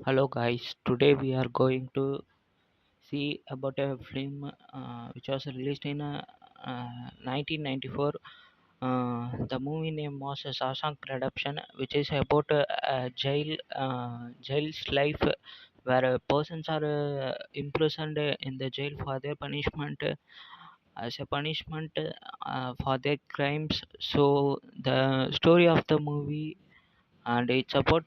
Hello guys, today we are going to see about a film which was released in 1994. The movie name was Shawshank Redemption, which is about a jail's life where persons are imprisoned in the jail for their punishment as a punishment for their crimes. So the story of the movie and it's about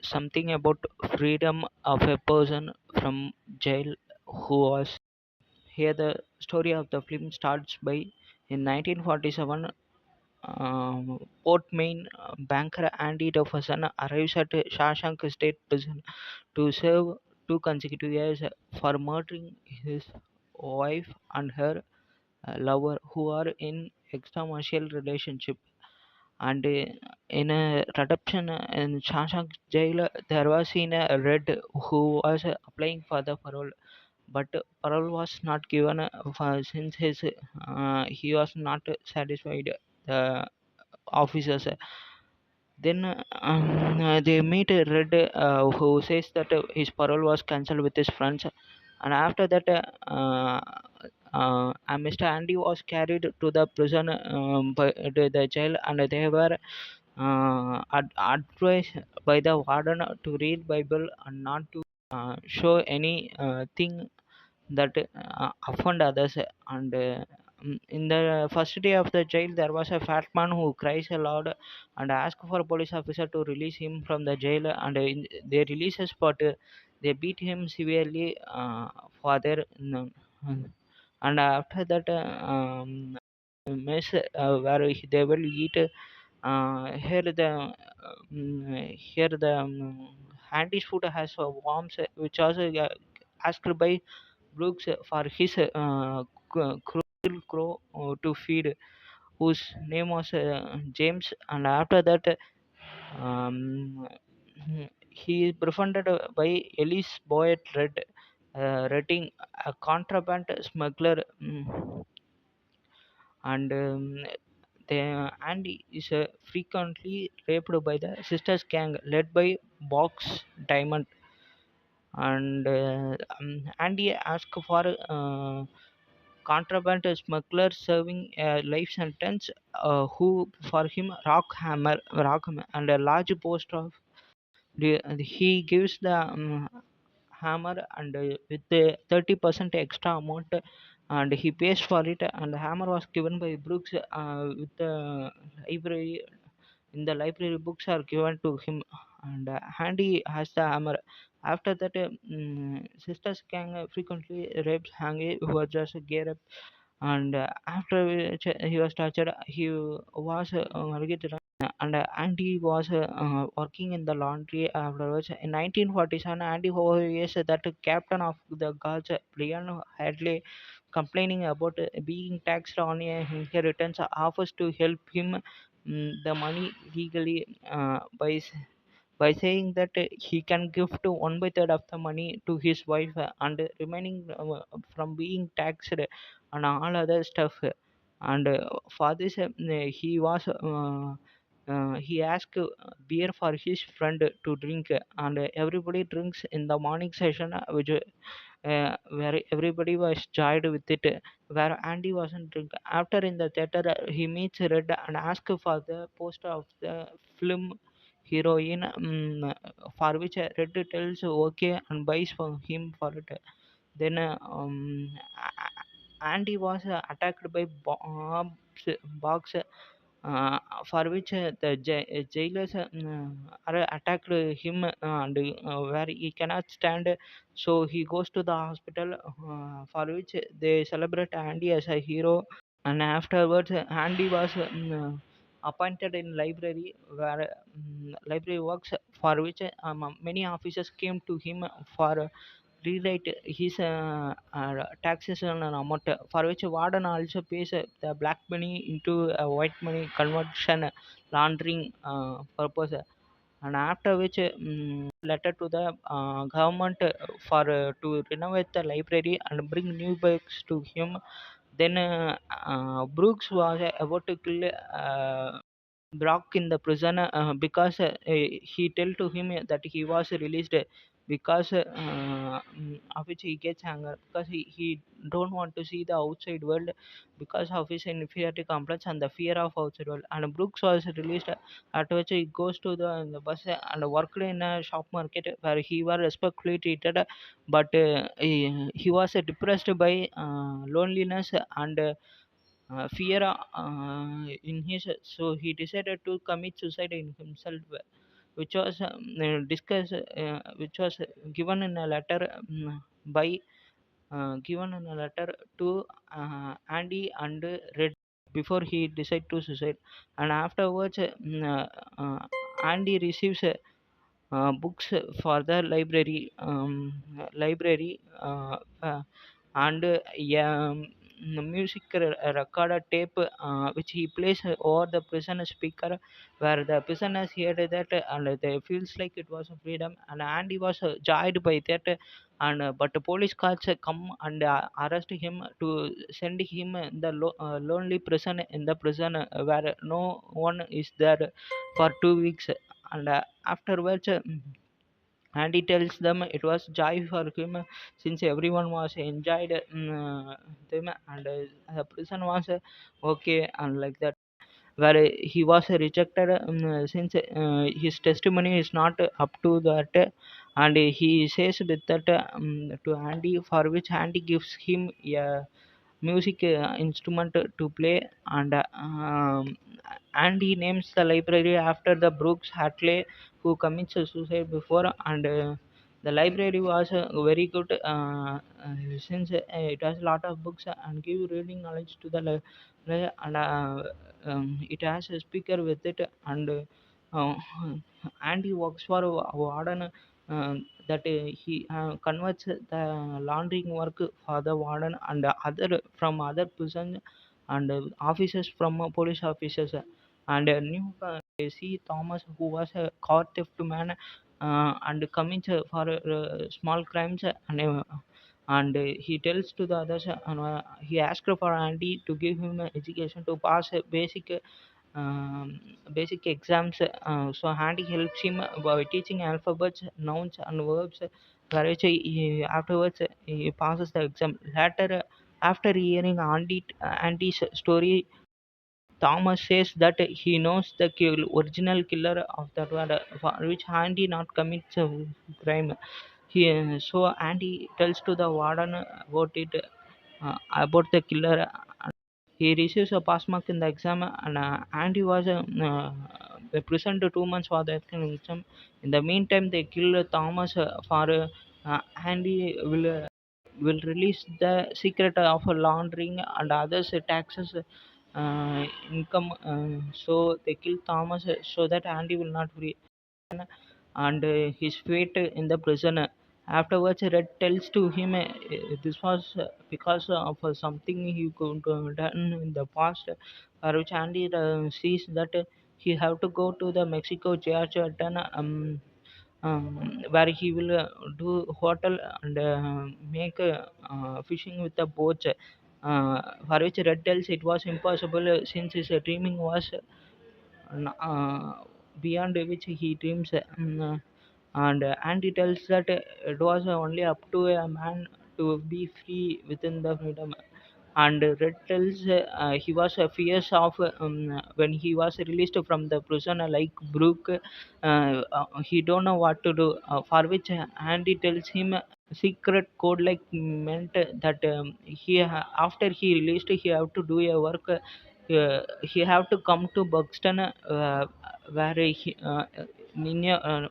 something about freedom of a person from jail who was here. The story of the film starts by in 1947. Port Maine banker Andy Dufferson arrives at Shawshank State Prison to serve 2 consecutive years for murdering his wife and her lover who are in extramarital relationship. And in a reduction in Shawshank jail, there was in a red who was applying for the parole, but parole was not given since he was not satisfied. The officers then they meet a red who says that his parole was cancelled with his friends, and after that, Mr. Andy was carried to the prison, by to the jail, and they were advised by the warden to read Bible and not to show any thing that offend others. And in the first day of the jail, there was a fat man who cries aloud and asks for a police officer to release him from the jail. And they release us, but they beat him severely for their and after that, mess where they will eat. Here the Handy's food has worms, which also asked by Brooks for his cruel crow to feed, whose name was James. And after that, um, he is befriended by Ellis Boyd Red, Redding, a contraband smuggler. And Andy is frequently raped by the Sisters Gang led by Box Diamond. And Andy asked for contraband smuggler serving a life sentence, who for him rock hammer and a large post of he gives the hammer, and with the 30% extra amount, and he pays for it. And the hammer was given by Brooks with the library. In the library, books are given to him, and Handy has the hammer. After that, Sisters Gang frequently rapes Handy, who was just gear up. And after which he was tortured, he was relegated. And Andy was working in the laundry afterwards. In 1947, Andy Hoyes, that captain of the guards, Brian Hadley, complaining about being taxed on a inheritance, offers to help him the money legally, by saying that he can gift 1/3 of the money to his wife, and remaining from being taxed and all other stuff. And for this, he asked beer for his friend to drink, and everybody drinks in the morning session, which where everybody was joyed with it, where Andy wasn't drink. After in the theater, he meets Red and asks for the poster of the film heroine, for which Red tells okay and buys for him for it. Then Andy was attacked by Box, for which the jailers are attacked him, and where he cannot stand, so he goes to the hospital, for which they celebrate Andy as a hero. And afterwards, Andy was appointed in library, where library works, for which many officers came to him for rewrite his taxation and amount, for which warden also pays the black money into a white money conversion laundering purpose. And after which, letter to the government for to renovate the library and bring new books to him. Then Brooks was about to kill Brock in the prison because he tell to him that he was released because of which he gets anger because he don't want to see the outside world because of his inferiority complex and the fear of outside world. And Brooks was released at which he goes to the bus and worked in a shop market where he was respectfully treated, but he was depressed by loneliness and fear in his, so he decided to commit suicide in himself, which was discussed, which was given in a letter by given in a letter to Andy and Red before he decided to suicide. And afterwards Andy receives books for the library and music recorder tape which he plays over the prison speaker where the prisoners heard that and they feels like it was a freedom, and Andy was joyed by that. And but the police cars come and arrest him to send him in the lonely prison in the prison where no one is there for 2 weeks. And afterwards and he tells them it was joy for him since everyone was enjoyed them, and the prison was okay and like that, where he was rejected since his testimony is not up to that. And he says with that to Andy, for which Andy gives him a music instrument to play. And Andy names the library after the Brooks Hatley who commits suicide before. And the library was very good since it has a lot of books and give reading knowledge to the and it has a speaker with it. And uh, Andy works for a warden that he converts the laundering work for the warden and other from other prisons and officers from police officers. And new see Thomas, who was a car theft man and commits for small crimes. And he tells to the others he asked for Andy to give him education to pass um, basic exams. So Andy helps him by teaching alphabets, nouns, and verbs. Whereas afterwards he passes the exam. Later, after hearing Andy's story, Thomas says that he knows the original killer of that one, for which Andy not commits a crime. So Andy tells to the warden about it, about the killer. He receives a pass mark in the exam, and he was imprisoned 2 months for the exam. In the meantime, they kill Thomas for Andy will release the secret of laundering and others taxes income. So they kill Thomas so that Andy will not free and his fate in the prison. Afterwards, Red tells to him this was because of something he could done in the past, for which Andy sees that he have to go to the Mexico Georgia where he will do hotel and make fishing with the boats. For which Red tells it was impossible since his dreaming was beyond which he dreams. And he tells that it was only up to a man to be free within the freedom. And Red tells he was fierce of when he was released from the prison like Brooke. He don't know what to do. For which Andy tells him secret code like meant that after he released he have to do a work. He have to come to Buxton where he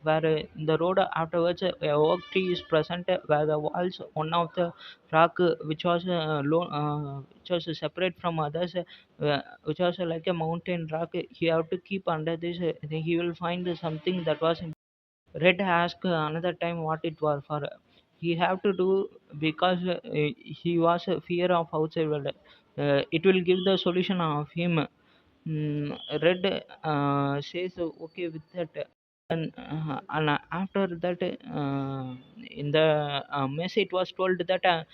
where the road afterwards a oak tree is present where the walls one of the rock which was which was separate from others, which was like a mountain rock. He have to keep under this. He will find something that was. Red asked another time what it was for. He have to do because he was a fear of outside world. It will give the solution of him. Red says okay with that. And after that, in the message it was told that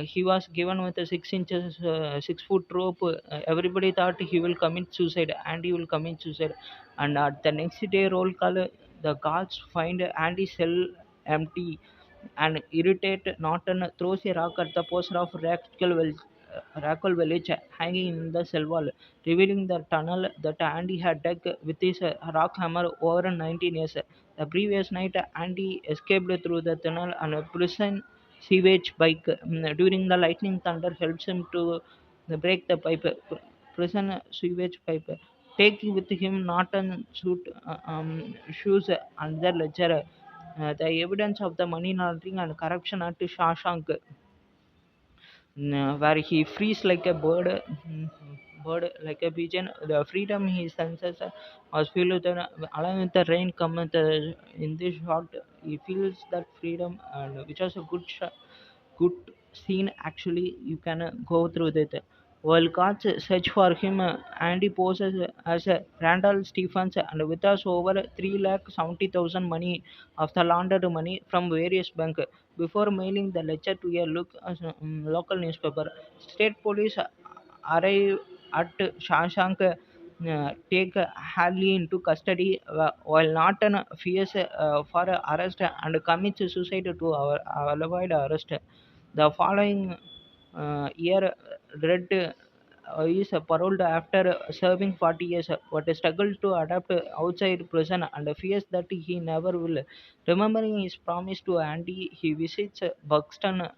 He was given with a 6 inches 6 foot rope. Everybody thought he will commit suicide, and he will commit suicide. And at the next day roll call, the guards find Andy's cell empty, and irritated Norton throws a rock at the poster of Rackle Village hanging in the cell wall, revealing the tunnel that Andy had dug with his rock hammer over 19 years. The previous night, Andy escaped through the tunnel, and a prison sewage bike during the lightning thunder helps him to break the pipe. Prison sewage pipe. Take with him Norton suit, shoes, and the ledger. The evidence of the money laundering and corruption at Shawshank, where he frees like a bird like a pigeon. The freedom he senses was filled with along with the rain come with in this shot. He feels that freedom, and which was a good scene. Actually, you can go through that. While guards search for him, Andy poses as Randall Stephens and withdraws over 3,70,000 money of the laundered money from various banks before mailing the ledger to a local newspaper. State police arrive at Shawshank, take Hadley into custody while Norton fears for arrest and commits suicide to avoid arrest. The following year, Red is paroled after serving 40 years, but struggles to adapt outside prison and fears that he never will. Remembering his promise to Andy, he visits Buxton,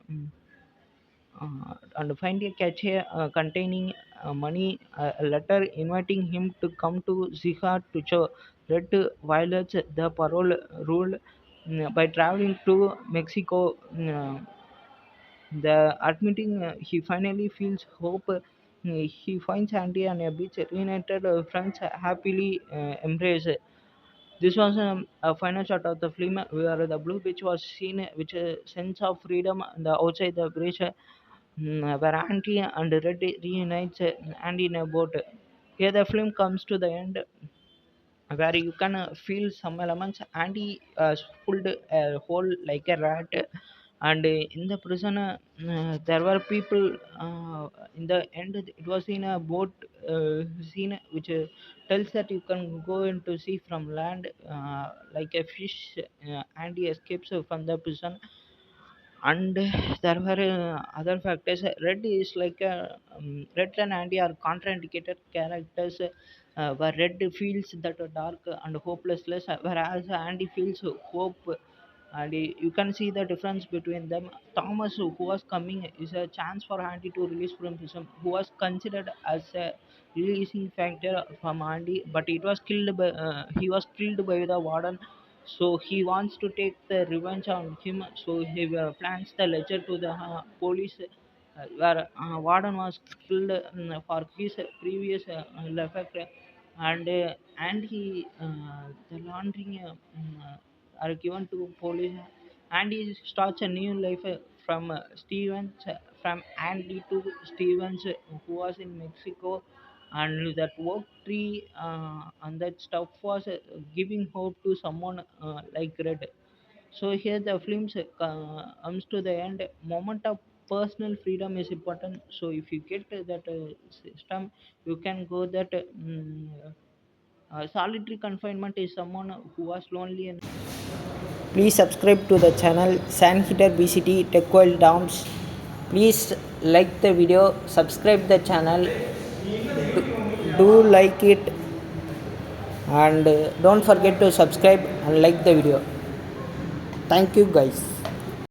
and find a cache containing money, a letter inviting him to come to Ziha to show. Red violates the parole rule by traveling to Mexico. The admitting he finally feels hope. He finds Andy on a beach, reunited friends happily embrace. This was a final shot of the film where the blue beach was seen, with a sense of freedom. The outside the bridge, where Andy and Red reunites Andy in a boat. Here the film comes to the end, where you can feel some elements. Andy pulled a hole like a rat, and in the prison, there were people. In the end, it was in a boat scene, which tells that you can go in to see from land like a fish. Andy escapes from the prison, and there were other factors. Red is like a Red and Andy are contraindicated characters, where Red feels that dark and hopelessness, whereas Andy feels hope. And you can see the difference between them. Thomas, who was coming, is a chance for Andy to release from prison, who was considered as a releasing factor from Andy, but he was killed by the warden. So he wants to take the revenge on him. So he plans the ledger to the police, where warden was killed for his previous effect, and he the laundering are given to police, and he starts a new life from Stevens, from Andy to Stevens, who was in Mexico, and that oak tree and that stuff was giving hope to someone like Red. So here the film comes to the end. Moment of personal freedom is important. So if you get that system, you can go that. Solitary confinement is someone who was lonely and Please subscribe to the channel Sandhitter BCT Tech World Dams. Please like the video, subscribe the channel, do like it, and don't forget to subscribe and like the video. Thank you guys.